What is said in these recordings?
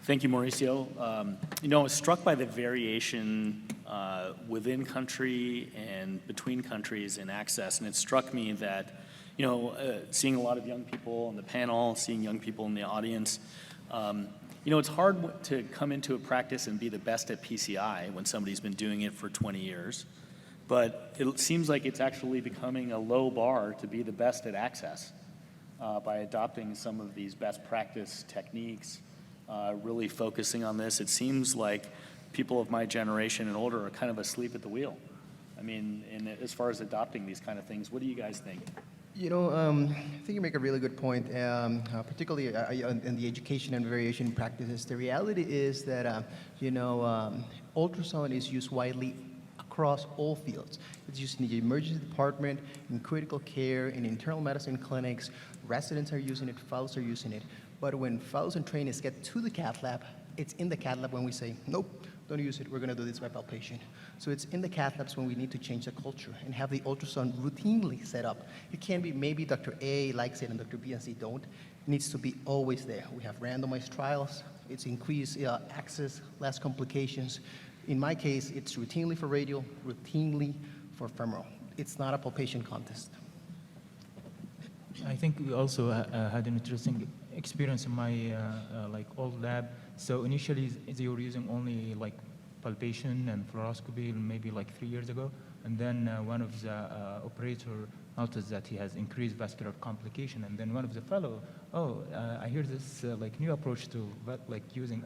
Thank you, Mauricio. I was struck by the variation within country and between countries in access, and it struck me that, seeing a lot of young people on the panel, seeing young people in the audience, it's hard to come into a practice and be the best at PCI when somebody's been doing it for 20 years. But it seems like it's actually becoming a low bar to be the best at access by adopting some of these best practice techniques, really focusing on this. It seems like people of my generation and older are kind of asleep at the wheel. I mean, as far as adopting these kind of things, what do you guys think? I think you make a really good point, particularly in the education and variation practices. The reality is that, ultrasound is used widely across all fields. It's used in the emergency department, in critical care, in internal medicine clinics. Residents are using it, fellows are using it. But when fellows and trainees get to the cath lab, it's in the cath lab when we say, nope, don't use it, we're going to do this by palpation. So it's in the cath labs when we need to change the culture and have the ultrasound routinely set up. It can't be maybe Dr. A likes it and Dr. B and C don't. It needs to be always there. We have randomized trials. It's increased access, less complications. In my case, it's routinely for radial, routinely for femoral. It's not a palpation contest. I think we also had an interesting experience in my old lab. So initially they were using only palpation and fluoroscopy maybe 3 years ago. And then one of the operator noticed that he has increased vascular complication. And then one of the fellow, I hear this new approach to using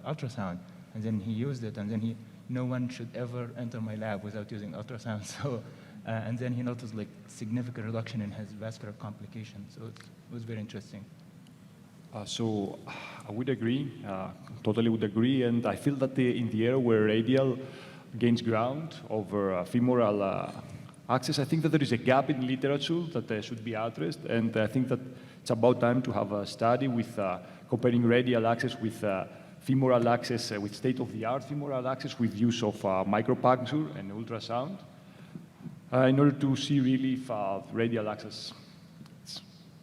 ultrasound. And then he used it, and then no one should ever enter my lab without using ultrasound. So, and then he noticed significant reduction in his vascular complications. So it was very interesting. So I would agree, totally would agree, and I feel that in the era where radial gains ground over femoral access, I think that there is a gap in literature that should be addressed, and I think that it's about time to have a study with comparing radial access with femoral access, with state-of-the-art femoral access with use of micropuncture and ultrasound, in order to see really if radial access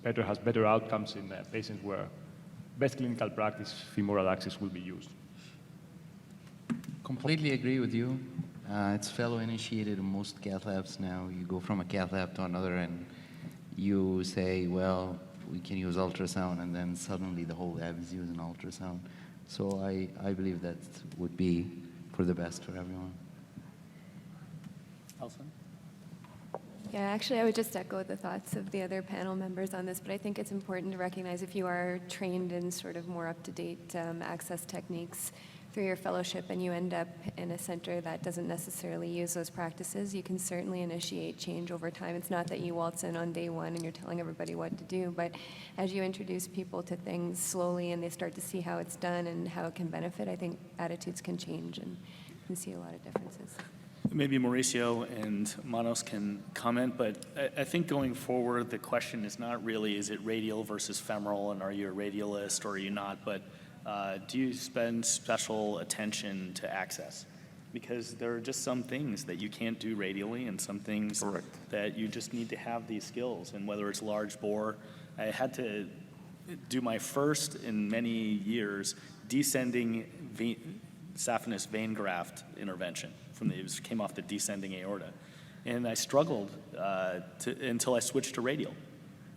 has better outcomes in patients where best clinical practice femoral access will be used. Completely agree with you. It's fellow-initiated in most cath labs now. You go from a cath lab to another and you say, well, we can use ultrasound, and then suddenly the whole lab is using ultrasound. So I believe that would be for the best for everyone. Alison? Yeah, actually, I would just echo the thoughts of the other panel members on this, but I think it's important to recognize if you are trained in sort of more up-to-date access techniques through your fellowship and you end up in a center that doesn't necessarily use those practices, you can certainly initiate change over time. It's not that you waltz in on day one and you're telling everybody what to do, but as you introduce people to things slowly and they start to see how it's done and how it can benefit, I think attitudes can change and you can see a lot of differences. Maybe Mauricio and Manos can comment, but I think going forward, the question is not really, is it radial versus femoral, and are you a radialist or are you not, but do you spend special attention to access? Because there are just some things that you can't do radially and some things that you just need to have these skills. And whether it's large bore, I had to do my first in many years descending saphenous vein graft intervention. It came off the descending aorta. And I struggled until I switched to radial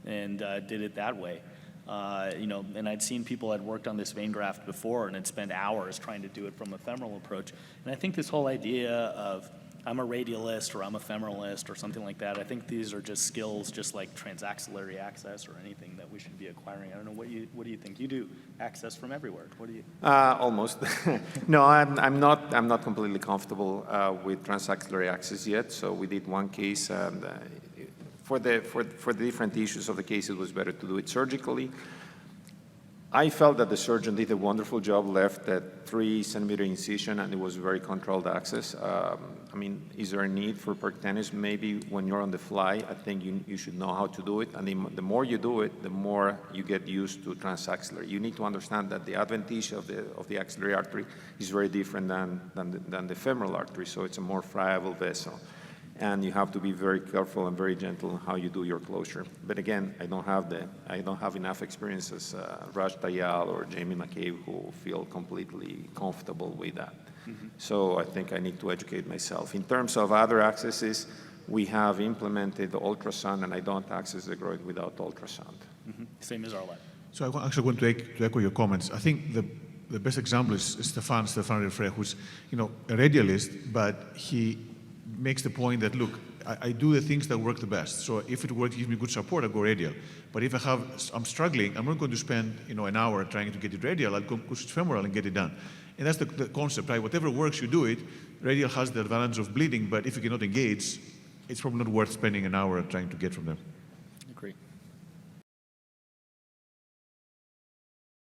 and did it that way. And I'd seen people had worked on this vein graft before and had spent hours trying to do it from a femoral approach. And I think this whole idea of I'm a radialist or I'm a femoralist or something like that, I think these are just skills just like transaxillary access or anything that we should be acquiring. I don't know, what do you think? You do access from everywhere. What do you? Almost. No, I'm not completely comfortable with transaxillary access yet. So we did one case. For the different issues of the case, it was better to do it surgically. I felt that the surgeon did a wonderful job, left that 3-centimeter incision, and it was very controlled access. Is there a need for percutaneous? Maybe when you're on the fly, I think you should know how to do it. And the more you do it, the more you get used to transaxillary. You need to understand that the advantage of the axillary artery is very different than the femoral artery, so it's a more friable vessel. and you have to be very careful and very gentle in how you do your closure. But again, I don't have enough experience as Radial or Jamie McCabe who feel completely comfortable with that. So I think I need to educate myself. In terms of other accesses, we have implemented the ultrasound, and I don't access the groin without ultrasound. Same as Arlette. So I actually want to echo your comments. I think the best example is Stefan Refre, who's a radialist, but he makes the point that, look, I do the things that work the best. So if it works, gives me good support, I'll go radial. But if I'm struggling, I'm not going to spend an hour trying to get it radial. I'll go push femoral and get it done. And that's the concept, right? Whatever works, you do it. Radial has the advantage of bleeding, but if you cannot engage, it's probably not worth spending an hour trying to get from them.